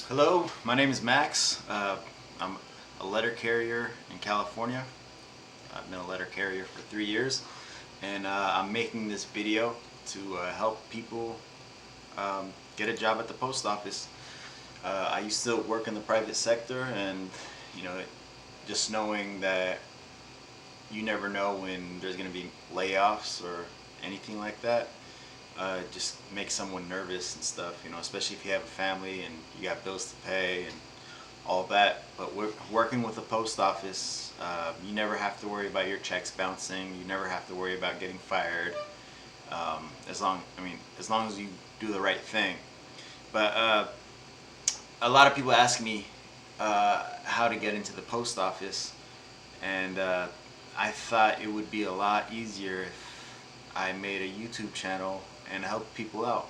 Hello, my name is Max. I'm a letter carrier in California. I've been a letter carrier for 3 years, and I'm making this video to help people get a job at the post office. I used to work in the private sector, and you know, just knowing that you never know when there's going to be layoffs or anything like that. Just makes someone nervous and stuff, especially if you have a family and you got bills to pay and all that. But working with the post office, you never have to worry about your checks bouncing. You never have to worry about getting fired, as long as you do the right thing. But a lot of people ask me how to get into the post office, and I thought it would be a lot easier if I made a YouTube channel and help people out.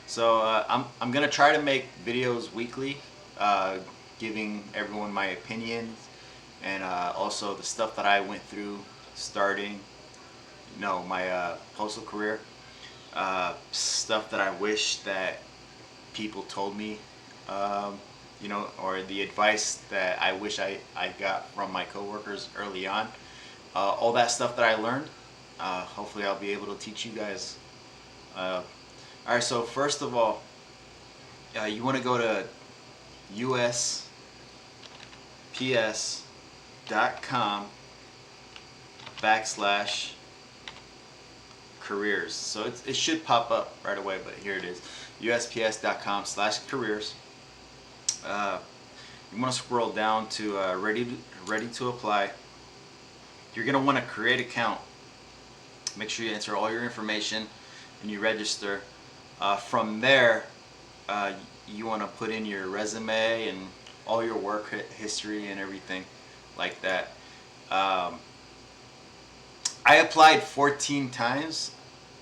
So I'm gonna try to make videos weekly, giving everyone my opinions and also the stuff that I went through starting, my postal career. Stuff that I wish that people told me, or the advice that I wish I got from my coworkers early on. All that stuff that I learned. Hopefully I'll be able to teach you guys. Alright, so first of all, you want to go to USPS.com/careers. So it should pop up right away, but here it is, USPS.com/careers. You want to scroll down to ready to apply. You're going to want to create an account. Make sure you enter all your information and you register. From there, you want to put in your resume and all your work history and everything like that. I applied 14 times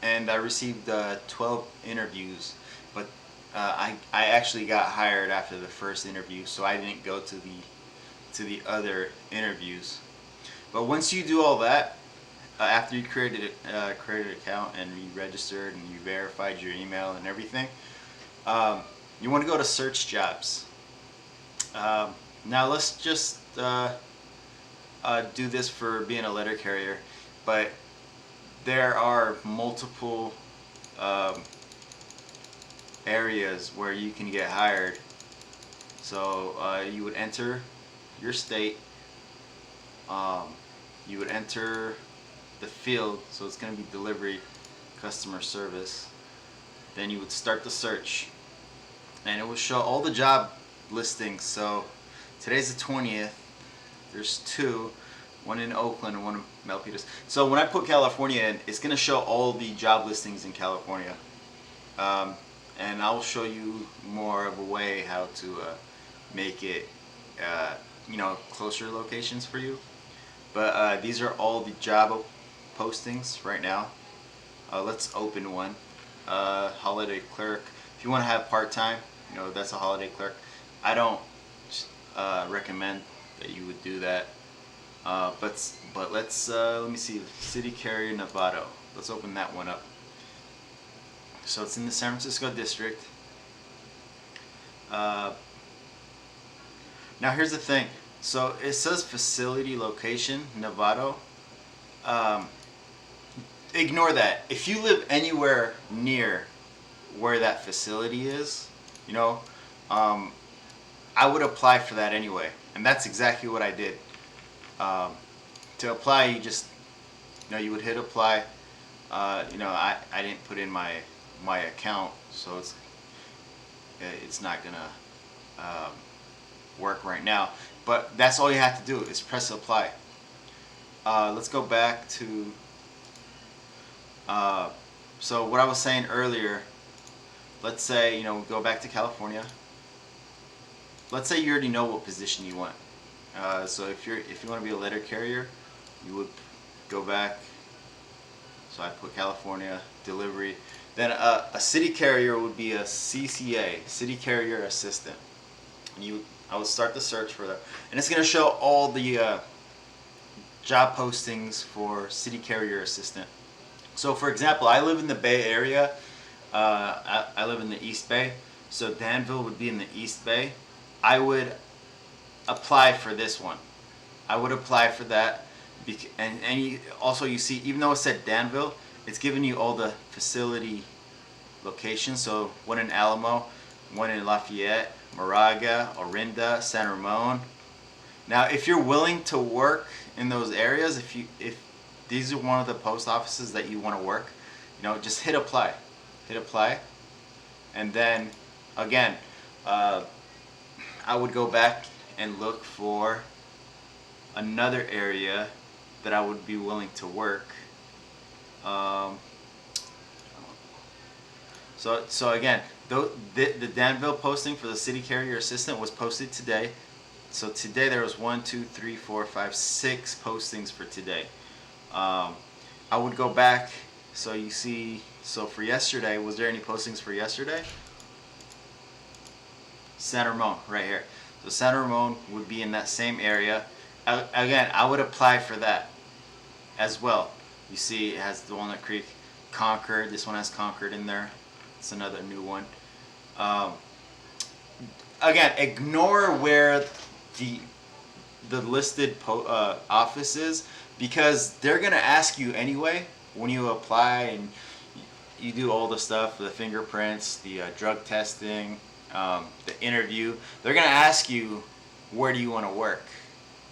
and I received 12 interviews, but I actually got hired after the first interview, so I didn't go to the other interviews. But once you do all that, after you created an account and you registered and you verified your email and everything, you want to go to search jobs. Now let's just do this for being a letter carrier, but there are multiple areas where you can get hired. So you would enter your state, you would enter the field, so it's going to be delivery, customer service. Then you would start the search and it will show all the job listings. So today's the 20th. There's two, one in Oakland and one in Milpitas. So when I put California in, it's going to show all the job listings in California, and I'll show you more of a way how to make it closer locations for you. But these are all the job postings right now. Let's open one. Holiday clerk. If you want to have part-time, that's a holiday clerk. I don't recommend that you would do that. But let's let me see. City Carrier Novato. Let's open that one up. So it's in the San Francisco district. Now here's the thing. So it says facility location, Novato. Ignore that. If you live anywhere near where that facility is, I would apply for that anyway. And that's exactly what I did. To apply, you just, you would hit apply. I didn't put in my account, so it's not gonna work right now. But that's all you have to do is press apply. Let's go back to. So what I was saying earlier. Let's say go back to California. Let's say you already know what position you want. So if you want to be a letter carrier, you would go back. So I put California, delivery. Then a city carrier would be a CCA, City Carrier Assistant. And I would start the search for that, and it's going to show all the job postings for City Carrier Assistant. So for example, I live in the Bay Area. I live in the East Bay. So Danville would be in the East Bay. I would apply for this one. I would apply for that. And also you see, even though it said Danville, it's giving you all the facility locations. So one in Alamo, one in Lafayette, Moraga, Orinda, San Ramon. Now, if you're willing to work in those areas, if these are one of the post offices that you want to work, just hit apply. Hit apply. And then, again, I would go back and look for another area that I would be willing to work. So again, the Danville posting for the city carrier assistant was posted today. So today there was 6 postings for today. I would go back. So you see, so for yesterday, was there any postings for yesterday? San Ramon, right here. So San Ramon would be in that same area. Again, I would apply for that as well. You see, it has the Walnut Creek, Concord. This one has Concord in there. It's another new one. Again, ignore where the listed office is, because they're gonna ask you anyway when you apply and you do all the stuff, the fingerprints, the drug testing, the interview. They're gonna ask you, where do you want to work,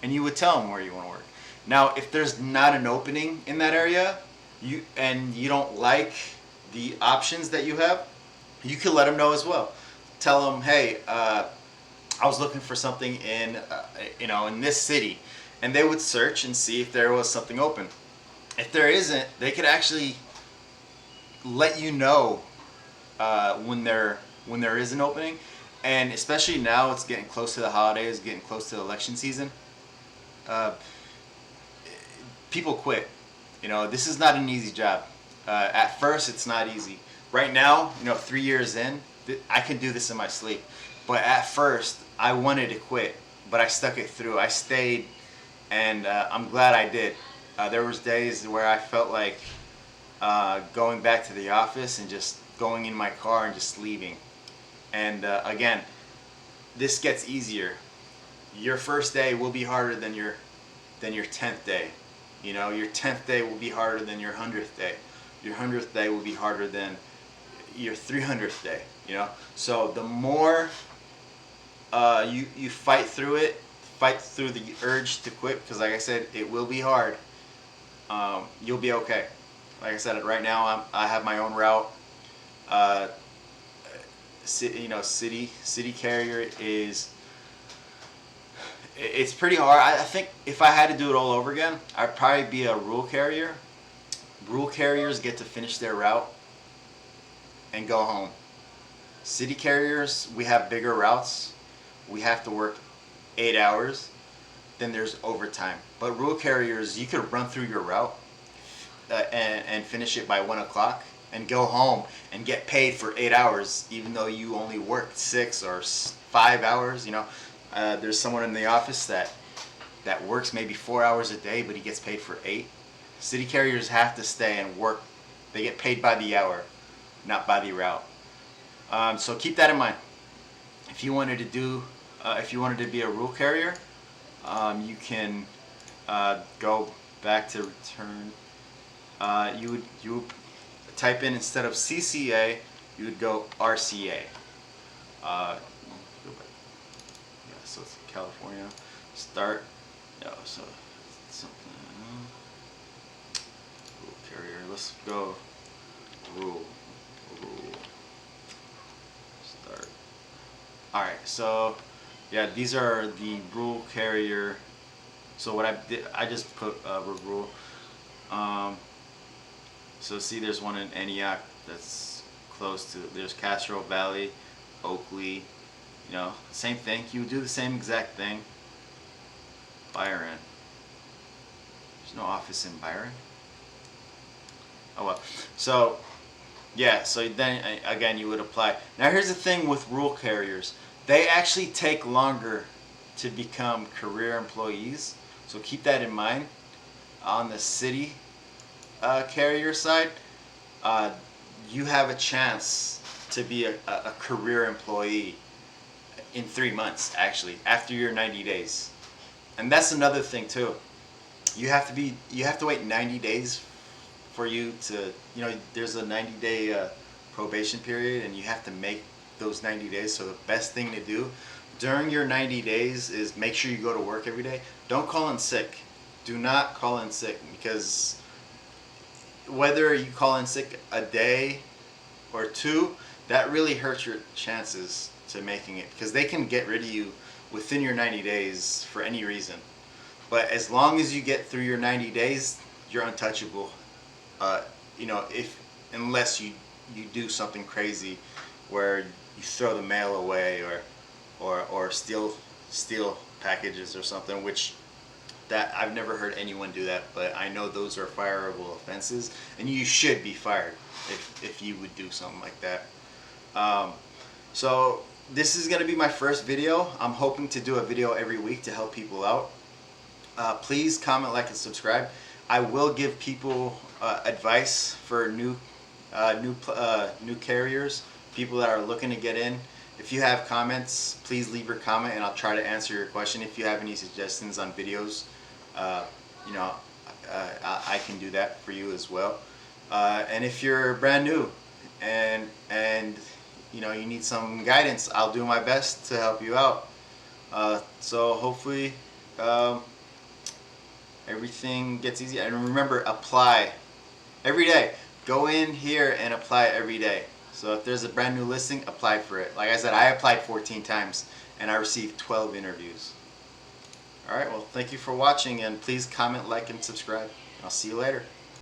and you would tell them where you want to work. Now, if there's not an opening in that area, you don't like the options that you have, you can let them know as well. Tell them, hey, I was looking for something in in this city, and they would search and see if there was something open. If there isn't, they could actually let you know when there is an opening. And especially now, it's getting close to the holidays, getting close to the election season. People quit. This is not an easy job. At first, it's not easy. Right now, 3 years in, I can do this in my sleep. But at first, I wanted to quit, but I stuck it through. I stayed, and I'm glad I did. There was days where I felt like going back to the office and just going in my car and just leaving. And again, this gets easier. Your first day will be harder than your 10th day. Your 10th day will be harder than your 100th day. Your 100th day will be harder than your 300th day. So the more you fight through it, fight through the urge to quit, because like I said, it will be hard. You'll be okay. Like I said, right now I have my own route. City carrier it's pretty hard. I think if I had to do it all over again, I'd probably be a rural carrier. Rural carriers get to finish their route and go home. City carriers, we have bigger routes. We have to work 8 hours. Then there's overtime. But rural carriers, you could run through your route and finish it by 1 o'clock and go home and get paid for 8 hours, even though you only worked 6 or 5 hours. There's someone in the office that works maybe 4 hours a day, but he gets paid for 8. City carriers have to stay and work. They get paid by the hour, not by the route. So keep that in mind. If you wanted to be a rural carrier, you can go back to return. You would type in, instead of CCA, you would go RCA. So it's California. Start. No, so something. Rural carrier. Let's go. Rural. Start. All right. So yeah, these are the rural carrier. So what I did, I just put rural. So see, there's one in Antioch that's close to. There's Castro Valley, Oakley. Same thing. You would do the same exact thing. Byron. There's no office in Byron. Oh well. So yeah. So then again, you would apply. Now here's the thing with rural carriers. They actually take longer to become career employees. So keep that in mind. On the city carrier side, you have a chance to be a career employee in 3 months, actually, after your 90 days. And that's another thing too. You have to wait 90 days for you to, there's a 90-day probation period, and you have to make those 90 days. So the best thing to do during your 90 days is make sure you go to work every day. Don't call in sick. Do not call in sick, because whether you call in sick a day or two, that really hurts your chances to making it, because they can get rid of you within your 90 days for any reason. But as long as you get through your 90 days, you're untouchable. If unless you do something crazy where you throw the mail away or steal packages or something, which that I've never heard anyone do that, but I know those are fireable offenses, and you should be fired if you would do something like that. So this is going to be my first video. I'm hoping to do a video every week to help people out. Please comment, like, and subscribe. I will give people advice for new carriers, people that are looking to get in. If you have comments, please leave your comment and I'll try to answer your question. If you have any suggestions on videos, I can do that for you as well. And if you're brand new and you need some guidance, I'll do my best to help you out. So hopefully everything gets easy. And remember, apply every day. Go in here and apply every day. So if there's a brand new listing, apply for it. Like I said, I applied 14 times and I received 12 interviews. Alright, well, thank you for watching, and please comment, like, and subscribe. I'll see you later.